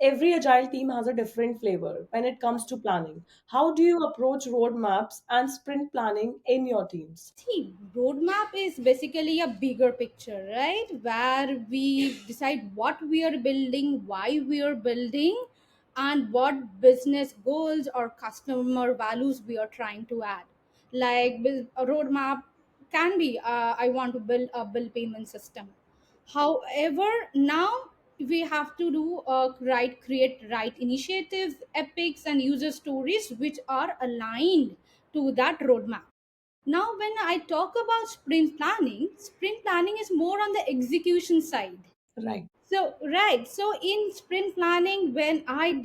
every agile team has a different flavor when it comes to planning. How do you approach roadmaps and sprint planning in your teams? See, roadmap is basically a bigger picture, right? Where we decide what we are building, why we are building, and what business goals or customer values we are trying to add. Like a roadmap can be, I want to build a bill payment system. However, now we have to do create right initiatives, epics, and user stories which are aligned to that roadmap. Now, when I talk about sprint planning is more on the execution side. Right. So, right. So, in sprint planning, when I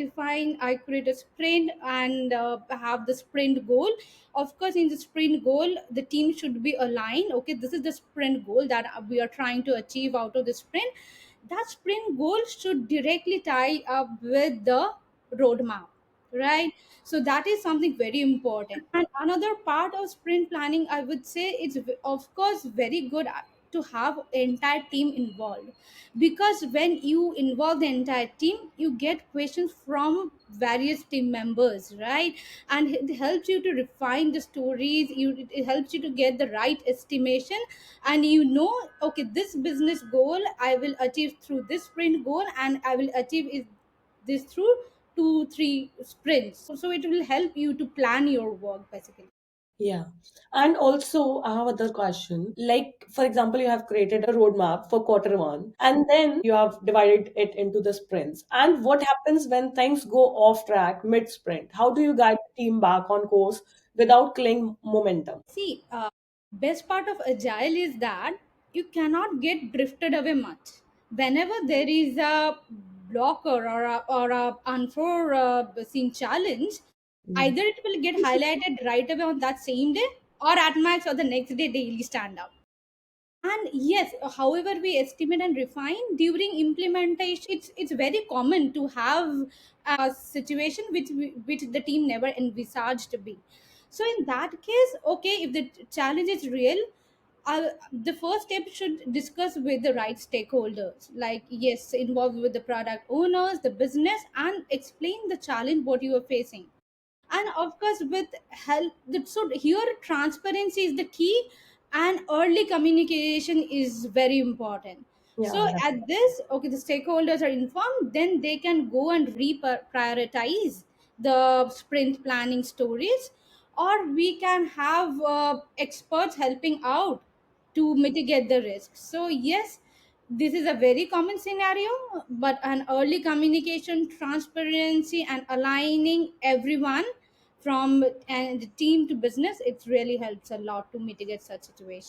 create a sprint and have the sprint goal. Of course, in the sprint goal, the team should be aligned. Okay, this is the sprint goal that we are trying to achieve out of the sprint. That sprint goal should directly tie up with the roadmap, right? So that is something very important. And another part of sprint planning, I would say, it's of course very good to have entire team involved, because when you involve the entire team, you get questions from various team members, right? And it helps you to refine the stories, it helps you to get the right estimation. And okay, this business goal I will achieve through this sprint goal, and I will achieve this through 2 3 sprints. So it will help you to plan your work basically. Yeah. And also, I have other question. Like, for example, you have created a roadmap for quarter one, and then you have divided it into the sprints. And what happens when things go off track mid sprint? How do you guide the team back on course without killing momentum? See, best part of agile is that you cannot get drifted away much. Whenever there is a blocker or a unforeseen challenge, either it will get highlighted right away on that same day, or at max or the next day daily stand up. And yes, however we estimate and refine during implementation, it's very common to have a situation which the team never envisaged to be. So in that case, okay, if the challenge is real, the first step should discuss with the right stakeholders, like yes, involved with the product owners, the business, and explain the challenge what you are facing. And of course with help, so here transparency is the key, and early communication is very important. So Yeah, at this, okay, the stakeholders are informed, then they can go and reprioritize the sprint planning stories, or we can have experts helping out to mitigate the risk. So yes, this is a very common scenario, but an early communication, transparency, and aligning everyone from and the team to business, it really helps a lot to mitigate such situations.